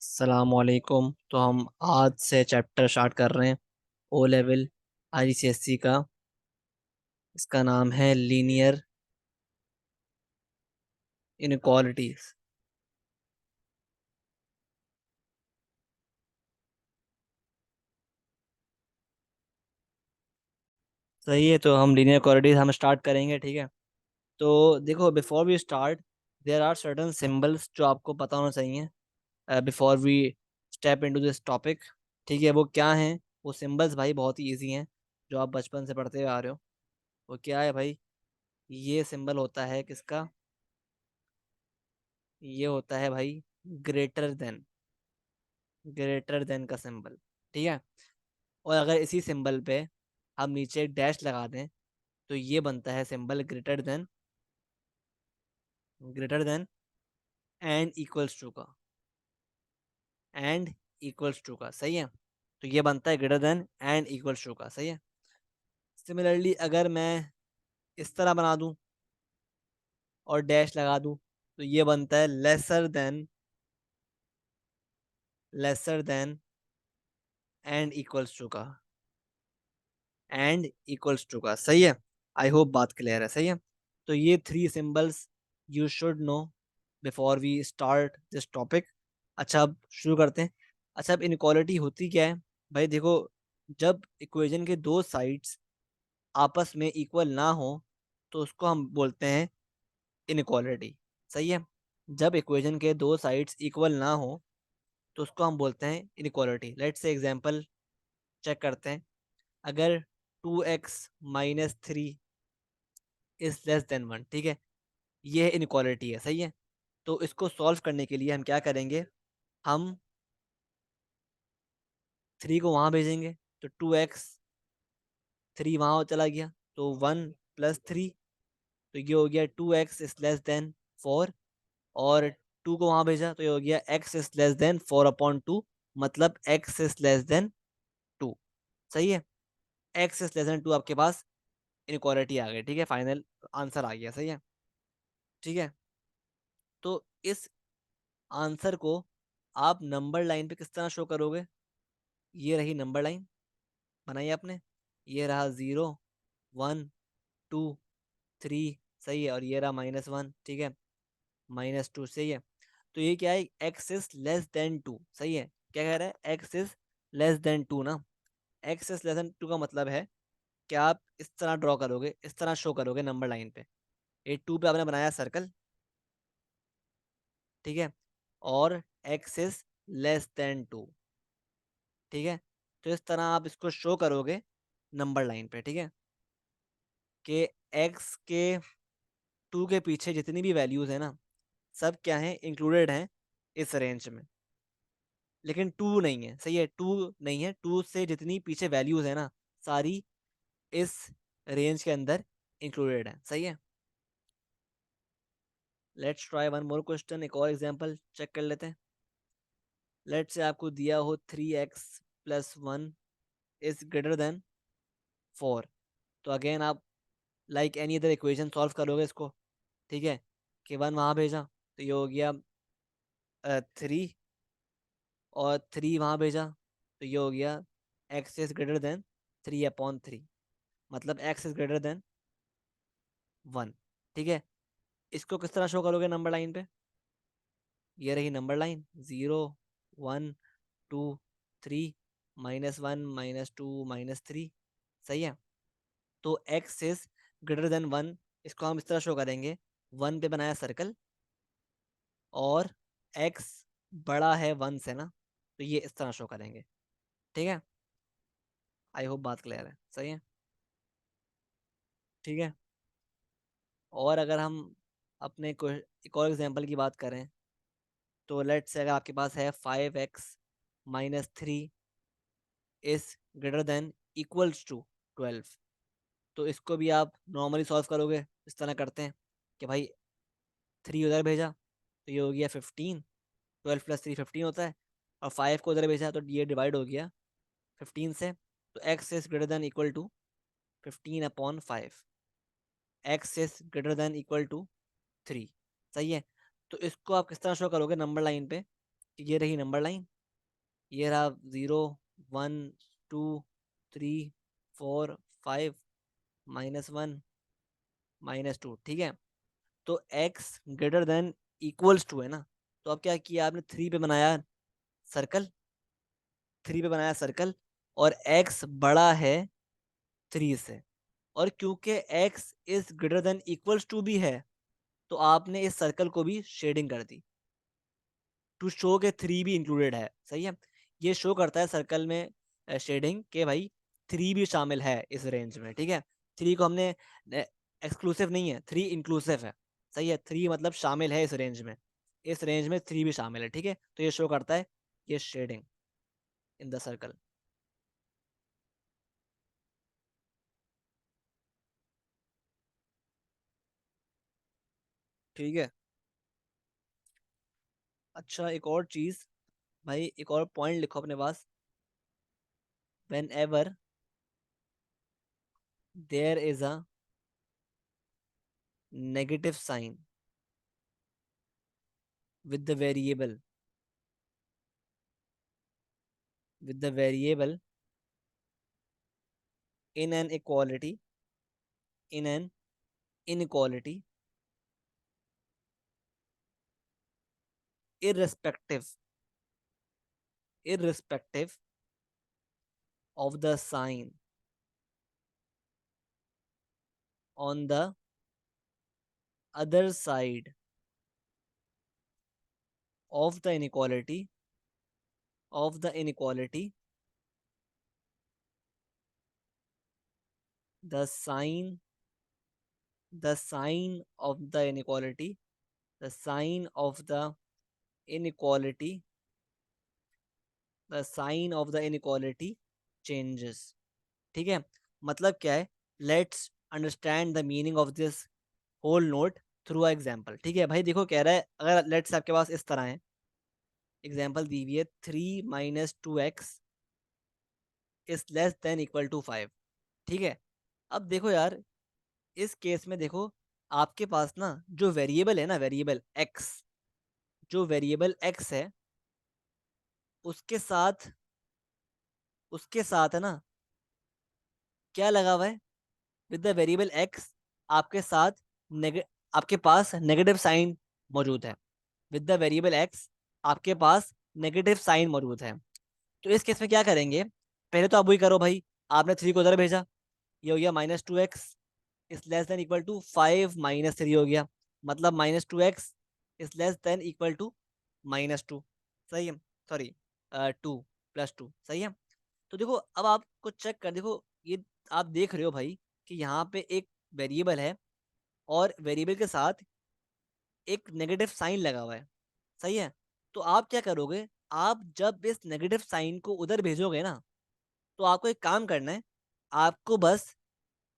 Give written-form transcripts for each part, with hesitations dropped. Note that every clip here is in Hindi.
सलामकुम। तो हम आज से चैप्टर स्टार्ट कर रहे हैं ओ लेवल आईसीएससी का। इसका नाम है लीनियर इनक्वालिटीज। सही है, तो हम लीनियर इनक्वालिटीज हम स्टार्ट करेंगे, ठीक है। तो देखो, before we start there are certain symbols जो आपको पता होना चाहिए before we step into this topic. ठीक है, वो क्या हैं? वो सिंबल्स भाई बहुत ही ईजी हैं, जो आप बचपन से पढ़ते हुए आ रहे हो। वो क्या है भाई? ये सिंबल होता है किसका? ये होता है भाई ग्रेटर देन। ग्रेटर देन का सिंबल, ठीक है। और अगर इसी सिंबल पे हम नीचे एक डैश लगा दें तो ये बनता है symbol greater than and equals to का। एंड इक्वल्स टू का, सही है। तो ये बनता है greater than and equals to का, सही है। सिमिलरली अगर मैं इस तरह बना दूं और डैश लगा दूं तो ये बनता है lesser than and equals to का। एंड इक्वल्स टू का, सही है। आई होप बात क्लियर है, सही है। तो ये three symbols you should know before we start this topic. अच्छा, अब शुरू करते हैं। अच्छा, अब इनक्वालिटी होती क्या है? भाई देखो, जब इक्वेशन के दो साइड्स आपस में इक्वल ना हो तो उसको हम बोलते हैं इनक्वालिटी, सही है। जब इक्वेशन के दो साइड्स इक्वल ना हो तो उसको हम बोलते हैं inequality. Let's say example check करते हैं। अगर 2x - 3 इज लेस देन 1, ठीक है, ये इनक्वालिटी है, सही है। तो इसको सॉल्व करने के लिए हम क्या करेंगे? हम 3 को वहां भेजेंगे तो 2x, 3 वहां चला गया तो 1 + 3, तो ये हो गया 2x > 4। और 2 को वहां भेजा तो ये हो गया x > 4/2, मतलब x > 2, सही है। x > 2 आपके पास इनक्वालिटी आ गई, ठीक है, फाइनल आंसर आ गया, सही है। ठीक है, तो इस आंसर को आप नंबर लाइन पे किस तरह शो करोगे? ये रही नंबर लाइन बनाई आपने, ये रहा 0 1 2 3, सही है। और ये रहा -1, ठीक है, -2, सही है। तो ये क्या है? X is less than two, सही है। क्या कह रहा है? X is less than two ना। X is less than two का मतलब है कि आप इस तरह ड्रॉ करोगे, इस तरह शो करोगे नंबर लाइन पे। ये 2 पे आपने बनाया सर्कल, ठीक है, और एक्स इज लेस देन 2, ठीक है। तो इस तरह आप इसको शो करोगे नंबर लाइन पे, ठीक है, कि एक्स के 2 के पीछे जितनी भी वैल्यूज है ना, सब क्या है? इंक्लूडेड हैं इस रेंज में। लेकिन 2 नहीं है, सही है, 2 नहीं है। 2 से जितनी पीछे वैल्यूज है ना, सारी इस रेंज के अंदर इंक्लूडेड है, सही है। Let's try one more question, एक और एग्जांपल चेक कर लेते हैं। लेट्स से आपको दिया हो 3x + 1 इज ग्रेटर देन 4। तो अगेन आप like any other equation solve करोगे इसको, ठीक है, कि 1 वहां भेजा तो ये हो गया 3, और 3 वहां भेजा तो ये हो गया x > 3/3, मतलब x > 1, ठीक है। इसको किस तरह शो करोगे नंबर लाइन पे? ये रही नंबर लाइन, 0 1 2 3, -1 -2 -3, सही है। तो x इज ग्रेटर देन 1, इसको हम इस तरह शो करेंगे। 1 पे बनाया सर्कल, और x बड़ा है 1 से ना, तो ये इस तरह शो करेंगे, ठीक है। आई होप बात क्लियर है, सही है, ठीक है। और अगर हम अपने एक और एग्जांपल की बात करें तो लेट्स से अगर आपके पास है 5x - 3 is greater than equals to 12, तो इसको भी आप नॉर्मली सॉल्व करोगे। इस तरह करते हैं कि भाई 3 उधर भेजा तो ये हो गया 15, 12 + 3 15 होता है, और 5 को उधर भेजा तो ये डिवाइड हो गया 15 से। तो x is greater than equal to 15/5, x is greater than equal to 3, सही है। तो इसको आप किस तरह शो करोगे नंबर लाइन पे? ये रही नंबर लाइन, ये रहा 0 1 2 3 4 5 -1 -2, ठीक है। तो x greater than equals to है ना, तो अब क्या किया आपने, 3 पे बनाया सर्कल, 3 पे बनाया सर्कल, और x बड़ा है 3 से, और क्योंकि x is greater than equals to भी है, तो आपने इस सर्कल को भी शेडिंग कर दी टू शो के 3 भी इंक्लूडेड है, सही है। ये शो करता है सर्कल में शेडिंग के भाई 3 भी शामिल है इस रेंज में, ठीक है। 3 को हमने एक्सक्लूसिव नहीं है, 3 इंक्लूसिव है, सही है। 3 मतलब शामिल है इस रेंज में 3 भी शामिल है, ठीक है। तो ये शो करता है ये शेडिंग इन द सर्कल। ठीक है। अच्छा एक और चीज भाई, एक और पॉइंट लिखो अपने पास, whenever there is a negative sign with the variable with the variable in an equality in an inequality irrespective irrespective of the sign on the other side of the inequality the sign the sign of the inequality the sign of the inequality the sign of the inequality changes, ठीक है। मतलब क्या है, let's understand the meaning of this whole note through a example, ठीक है भाई। देखो कह रहा है, अगर लेट्स आपके पास इस तरह है, एग्जाम्पल दी हुई है 3 - 2x is less than equal to 5, ठीक है। अब देखो यार, इस केस में देखो, आपके पास ना जो वेरिएबल है ना, वेरिएबल x, जो वेरिएबल x है, उसके साथ उसके साथ है ना, क्या लगा हुआ है, विद द वेरिएबल x आपके साथ नेगे आपके पास नेगेटिव साइन मौजूद है, विद द वेरिएबल x आपके पास नेगेटिव साइन मौजूद है। तो इस केस में क्या करेंगे, पहले तो आप वही करो भाई, आपने 3 को उधर भेजा, ये हो गया -2x is less than equal to 5 - 3 हो गया, मतलब -2x is less than equal to -2, सही है। सॉरी, 2 + 2, सही है। तो देखो अब आपको चेक कर देखो, ये आप देख रहे हो भाई कि यहाँ पे एक वेरिएबल है, और वेरिएबल के साथ एक नेगेटिव साइन लगा हुआ है, सही है। तो आप क्या करोगे, आप जब इस नेगेटिव साइन को उधर भेजोगे ना, तो आपको एक काम करना है, आपको बस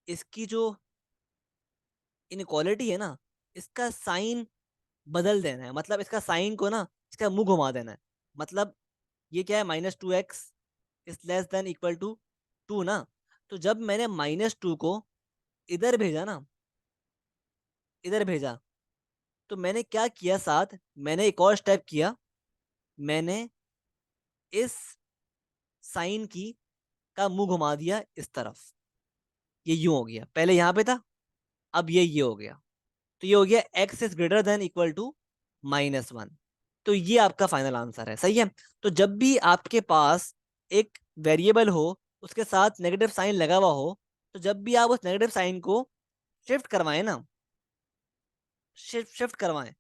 इसकी जो इनक्वालिटी है ना, इसका साइन बदल देना है, मतलब इसका साइन को ना, इसका मुंह घुमा देना है। मतलब ये क्या है, -2x is less than equal to 2 ना, तो जब मैंने -2 को इधर भेजा ना, इधर भेजा, तो मैंने क्या किया, साथ मैंने एक और स्टेप किया, मैंने इस साइन की का मुंह घुमा दिया इस तरफ, ये यूं हो गया, पहले यहाँ पे था, अब ये हो गया, तो ये हो गया x is greater than equal to -1। तो ये आपका फाइनल आंसर है, सही है। तो जब भी आपके पास एक वेरिएबल हो, उसके साथ नेगेटिव साइन लगा हुआ हो, तो जब भी आप उस नेगेटिव साइन को शिफ्ट करवाएं ना, शिफ्ट करवाएं,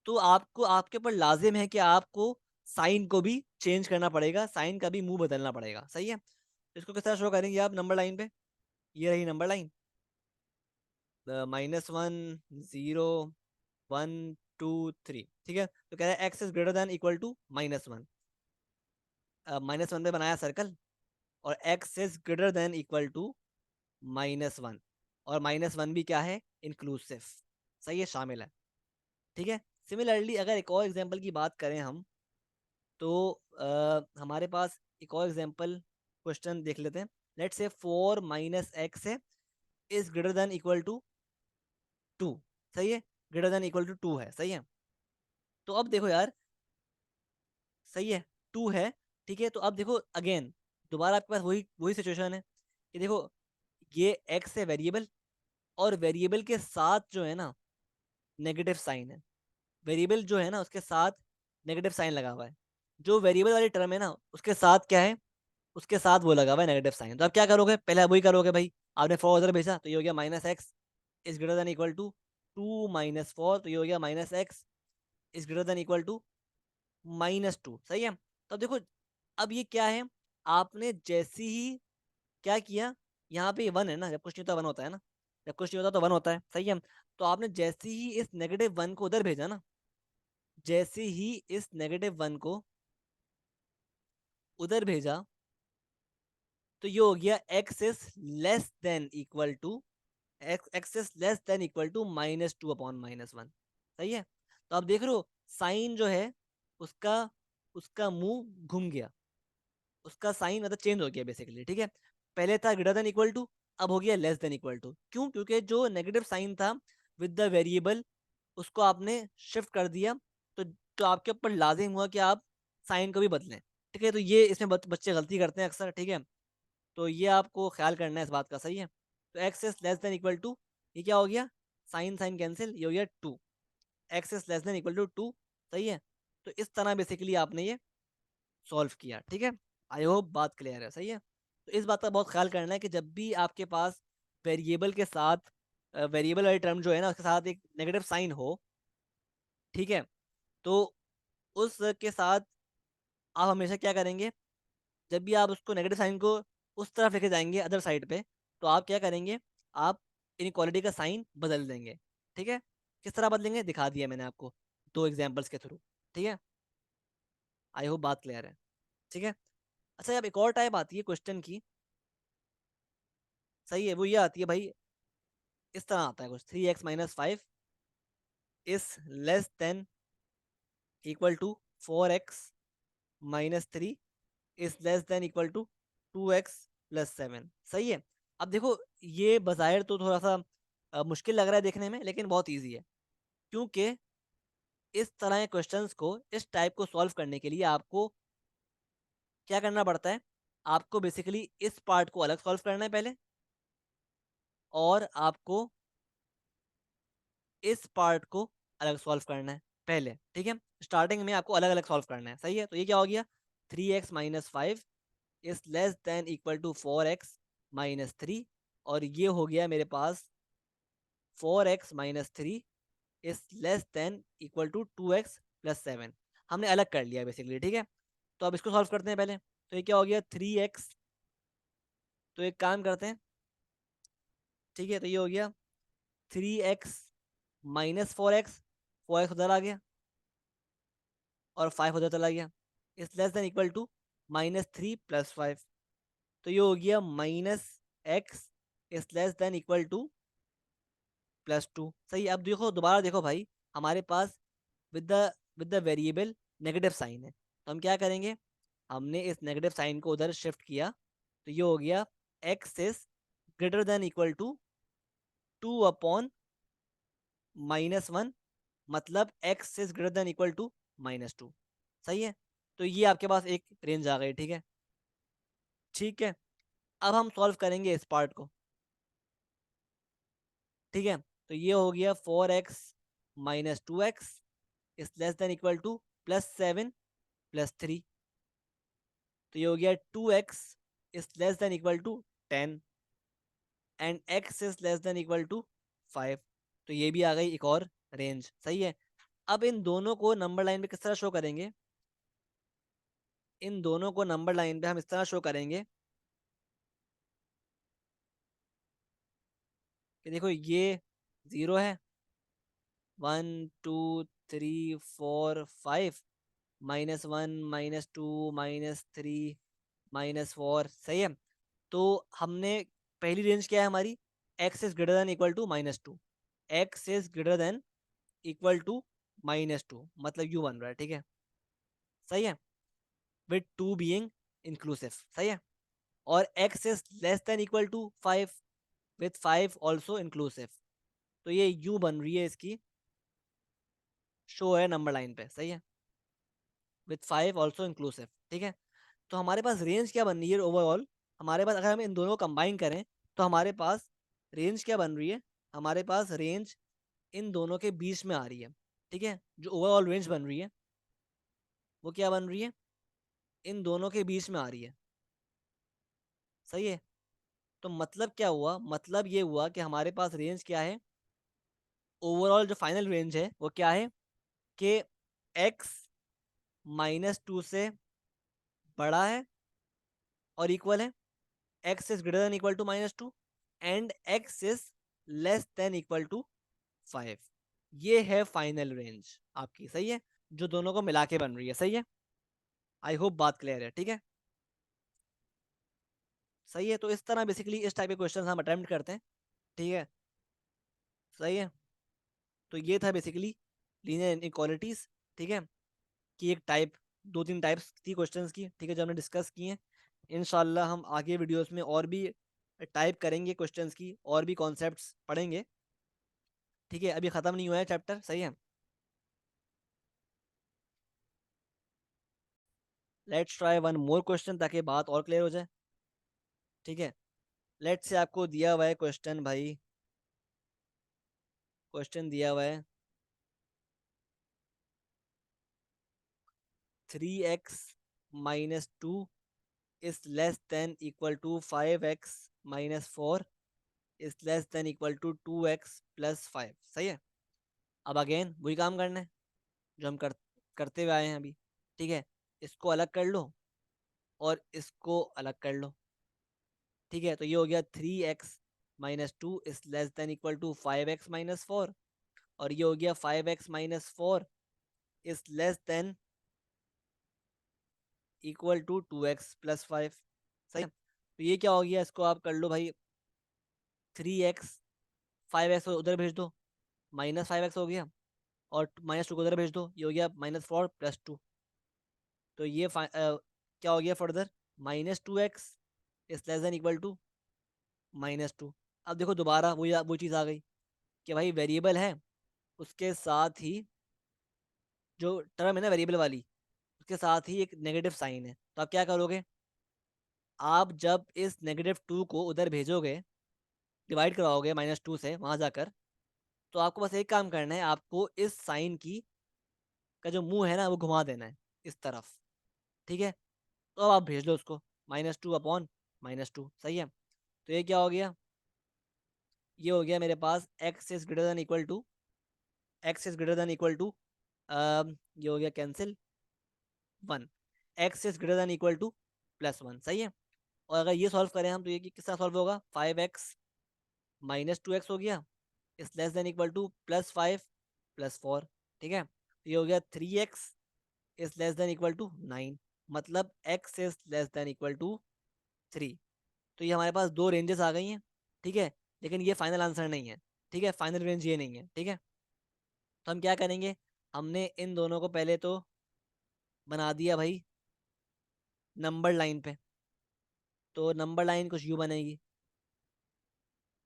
तो आपको आपके ऊपर लाजिम है कि आपको साइन को भी चेंज करना पड़ेगा, साइन का भी मुंह बदलना पड़ेगा, सही है। तो इसको किस तरह शो करेंगे आप नंबर लाइन पे, ये रही नंबर लाइन, -1 0 1 2 3, ठीक है। तो कह रहा है x is greater than equal to -1, -1 पे बनाया सर्कल, और x is greater than equal to -1, और -1 भी क्या है, इंक्लूसिव, सही है, शामिल है, ठीक है। सिमिलरली अगर एक और एग्जांपल की बात करें हम, तो हमारे पास एक और एग्जांपल क्वेश्चन देख लेते हैं। लेट्स से 4 - x है is greater than equal to 2, सही है, ग्रेटर देन इक्वल टू 2 है, सही है। तो अब देखो यार, सही है, 2 है। ठीक है, तो अब देखो अगेन दोबारा आपके पास वही वही सिचुएशन है कि देखो ये x है वेरिएबल, और वेरिएबल के साथ जो है ना नेगेटिव साइन है, वेरिएबल जो है ना उसके साथ नेगेटिव साइन लगा हुआ है। जो वेरिएबल वाली टर्म है ना उसके साथ क्या है, उसके साथ वो लगा हुआ है नेगेटिव साइन। तो आप क्या करोगे, पहले आप वही करोगे भाई, आपने 4 उधर भेजा तो ये हो गया minus x is greater than equal to 2 - 4, तो ये हो गया minus x is greater than equal to -2। सही है, तो अब देखो अब ये क्या है, आपने जैसी ही क्या किया, यहाँ पे 1 है ना, जब कुछ नहीं होता 1 होता है ना, जब कुछ नहीं होता तो 1 होता है। सही है, तो आपने जैसे ही इस -1 को उधर भेजा ना, जैसे ही इस -1 को उधर भेजा, तो ये हो गया x is less than equal to x is less than equal to -2/-1। सही है, तो आप देख रहे हो साइन जो है उसका उसका मुंह घूम गया, उसका साइन मतलब चेंज हो गया बेसिकली। ठीक है, पहले था ग्रेटर देन इक्वल टू, अब हो गया लेस देन इक्वल टू। क्यों, क्योंकि जो नेगेटिव साइन था विद द वेरिएबल उसको आपने शिफ्ट कर दिया, तो आपके ऊपर लाजिम हुआ कि आप साइन को भी बदलें। ठीक है, तो ये इसमें बच्चे गलती करते हैं अक्सर। ठीक है, तो ये आपको ख्याल करना है इस बात का। सही है, तो x is less than equal to, ये क्या हो गया, साइन साइन कैंसिल, ये हो गया 2, x is less than equal to 2। सही है, तो इस तरह बेसिकली आपने ये सॉल्व किया। ठीक है, आई होप बात क्लियर है। सही है, तो इस बात का बहुत ख्याल करना है कि जब भी आपके पास वेरिएबल के साथ वेरिएबल वाली टर्म जो है ना उसके साथ एक नेगेटिव साइन हो, ठीक है, तो उसके साथ आप हमेशा क्या करेंगे, जब भी आप उसको नेगेटिव साइन को उस तरफ लेके जाएंगे अदर साइड पे, तो आप क्या करेंगे, आप इनइक्वालिटी का साइन बदल देंगे। ठीक है, किस तरह बदलेंगे दिखा दिया मैंने आपको 2 एग्जाम्पल्स के थ्रू। ठीक है, आई होप बात क्लियर है। ठीक है, अच्छा अब एक और टाइप आती है क्वेश्चन की। सही है, वो ये आती है भाई, इस तरह आता है कुछ, 3x - 5 is less than equal to 4x - 3 is less than equal to 2x + 7। सही है, अब देखो ये बाज़ाहिर तो थोड़ा सा मुश्किल लग रहा है देखने में, लेकिन बहुत ईजी है। क्योंकि इस तरह के क्वेश्चंस को, इस टाइप को सॉल्व करने के लिए आपको क्या करना पड़ता है, आपको बेसिकली इस पार्ट को अलग सॉल्व करना है पहले, और आपको इस पार्ट को अलग सॉल्व करना है पहले। ठीक है, स्टार्टिंग में आपको अलग अलग सॉल्व करना है। सही है, तो ये क्या हो गया, 3x - 5 is less than equal to 4x - 3, और ये हो गया मेरे पास 4x - 3 is less than equal to 2x + 7। हमने अलग कर लिया बेसिकली। ठीक है, तो अब इसको सॉल्व करते हैं पहले। तो ये क्या हो गया 3x, तो एक काम करते हैं। ठीक है, तो ये हो गया 3x - 4x, 4x उधर आ गया और 5 उधर चला गया, is less than equal to -3 + 5। तो ये हो गया -x is less than equal to +2। सही, अब देखो दोबारा देखो भाई, हमारे पास with the variable negative sign है, तो हम क्या करेंगे, हमने इस नेगेटिव साइन को उधर शिफ्ट किया, तो ये हो गया x is greater than equal to 2/-1, मतलब x is greater than equal to -2। सही है, तो ये आपके पास एक रेंज आ गई। ठीक है, ठीक है, अब हम सॉल्व करेंगे इस पार्ट को। ठीक है, तो ये हो गया 4x - 2x is less than equal to +7 + 3, तो ये हो गया 2x is less than equal to 10 and x is less than equal to 5। तो ये भी आ गई एक और रेंज। सही है, अब इन दोनों को नंबर लाइन पे किस तरह शो करेंगे, इन दोनों को नंबर लाइन पे हम इस तरह शो करेंगे कि देखो ये 0 है, 1 2 3 4 5, -1 -2 -3 -4। सही है, तो हमने पहली रेंज क्या है हमारी, x is greater than equal to -2, x is greater than equal to -2, मतलब यू बन रहा है। ठीक है, सही है, विद 2 बीइंग इंक्लूसिव। सही है, और x is less than equal to 5 with 5 also inclusive, तो ये यू बन रही है, इसकी शो है नंबर लाइन पे। सही है, विथ 5 ऑल्सो इंक्लूसिव। ठीक है, तो हमारे पास रेंज क्या बन रही है ओवरऑल, हमारे पास अगर हम इन दोनों को कंबाइन करें तो हमारे पास रेंज क्या बन रही है, हमारे पास रेंज इन दोनों के बीच में आ रही है। ठीक है, जो ओवरऑल रेंज बन रही है वो क्या बन रही है, इन दोनों के बीच में आ रही है। सही है, तो मतलब क्या हुआ, मतलब ये हुआ कि हमारे पास रेंज क्या है, ओवरऑल जो फाइनल रेंज है वो क्या है कि x -2 से बड़ा है और इक्वल है, x is greater than equal to -2 and x is less than equal to 5। ये है फाइनल रेंज आपकी। सही है, जो दोनों को मिला के बन रही है। सही है, आई होप बात क्लियर है। ठीक है, सही है, तो इस तरह बेसिकली इस टाइप के क्वेश्चन हम अटेम्प्ट करते हैं। ठीक है, सही है, तो ये था बेसिकली लीनियर इनइक्वालिटीज। ठीक है, कि एक टाइप, दो तीन टाइप्स थी क्वेश्चंस की। ठीक है, जो हमने डिस्कस किए हैं, इंशाल्लाह हम आगे वीडियोस में और भी टाइप करेंगे क्वेश्चंस की, और भी कॉन्सेप्ट्स पढ़ेंगे। ठीक है, अभी ख़त्म नहीं हुआ है चैप्टर। सही है, let's try one more question ताकि बात और क्लियर हो जाए। ठीक है, लेट्स से आपको दिया हुआ है क्वेश्चन भाई, क्वेश्चन दिया हुआ है 3x - 2 is less than equal to 5x - 4 is less than equal to 2x + 5। सही है, अब अगेन वही काम करना है जो हम करते हुए आए हैं अभी। ठीक है, इसको अलग कर लो और इसको अलग कर लो। ठीक है, तो ये हो गया 3x - 2 is less than equal to 5x - 4, और ये हो गया 5x - 4 is less than equal to 2x + 5। सही है, तो ये क्या हो गया, इसको आप कर लो भाई, 3x, 5x उधर भेज दो, -5x हो गया, और -2 को उधर भेज दो, ये हो गया -4 + 2। तो ये क्या हो गया further, -2x is less than equal to -2। अब देखो दोबारा वो चीज़ आ गई कि भाई वेरिएबल है, उसके साथ ही जो टर्म है ना वेरिएबल वाली, उसके साथ ही एक नेगेटिव साइन है। तो आप क्या करोगे, आप जब इस -2 को उधर भेजोगे, डिवाइड करवाओगे -2 से वहां जाकर, तो आपको बस एक काम करना है, आपको इस साइन की का जो मुंह है ना वो घुमा देना है इस तरफ। ठीक है, तो अब आप भेज लो उसको, -2/-2। सही है, तो ये क्या हो गया, ये हो गया मेरे पास x is greater than equal to ये हो गया cancel 1, x is greater than equal to +1। सही है, और अगर ये सॉल्व करें हम तो ये किस तरह सॉल्व होगा, 5x - 2x हो गया is less than equal to +5 + 4। ठीक है, तो ये हो गया 3x is less than equal to 9, मतलब x is less than equal to 3। तो ये हमारे पास दो रेंजेस आ गई हैं। ठीक है, लेकिन ये फाइनल आंसर नहीं है। ठीक है, फाइनल रेंज ये नहीं है। ठीक है, तो हम क्या करेंगे, हमने इन दोनों को पहले तो बना दिया भाई नंबर लाइन पे, तो नंबर लाइन कुछ यूँ बनेगी,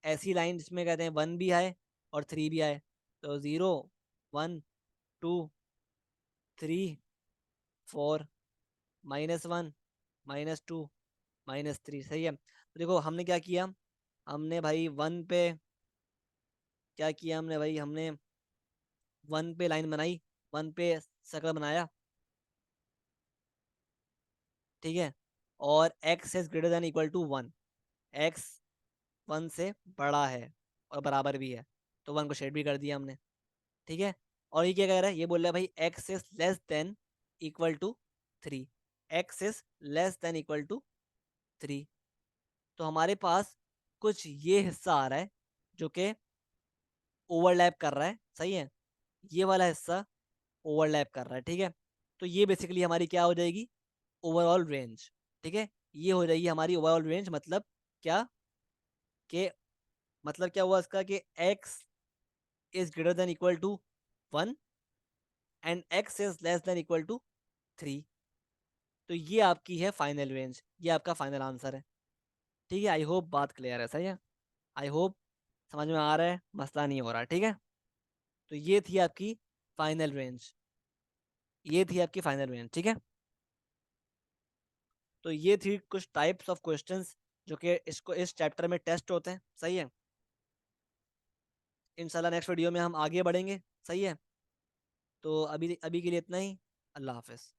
ऐसी लाइन जिसमें कहते हैं 1 भी आए और 3 भी आए, तो 0 1 2 3 4 -1 -2 -3। सही है, तो देखो हमने क्या किया, हमने भाई 1 पे क्या किया, हमने भाई हमने 1 पे लाइन बनाई, 1 पे सर्कल बनाया। ठीक है, और x is greater than equal to 1, x 1 से बड़ा है और बराबर भी है, तो 1 को शेड भी कर दिया हमने। ठीक है, और ये क्या कह रहा है, ये बोल रहा है भाई x is less than equal to 3, x is less than equal to 3। तो हमारे पास कुछ ये हिस्सा आ रहा है जो कि ओवरलैप कर रहा है। सही है, ये वाला हिस्सा ओवरलैप कर रहा है। ठीक है, तो ये बेसिकली हमारी क्या हो जाएगी, ओवरऑल रेंज। ठीक है, ये हो जाएगी हमारी ओवरऑल रेंज। मतलब क्या, कि मतलब क्या हुआ इसका कि x is greater than equal to 1 and x is less than equal to 3। तो ये आपकी है फाइनल रेंज, ये आपका फाइनल आंसर है। ठीक है, आई होप बात क्लियर है। सही है, आई होप समझ में आ रहा है, मसला नहीं हो रहा। ठीक है, तो ये थी आपकी फाइनल रेंज, ये थी आपकी फाइनल रेंज, ठीक है। तो ये थी कुछ टाइप्स ऑफ क्वेश्चंस जो कि इसको इस चैप्टर में टेस्ट होते हैं, सही है। इंशाल्लाह नेक्स्ट वीडियो में हम आगे बढ़ेंगे, सही है। तो अभी अभी के लिए इतना ही। अल्लाह हाफिज।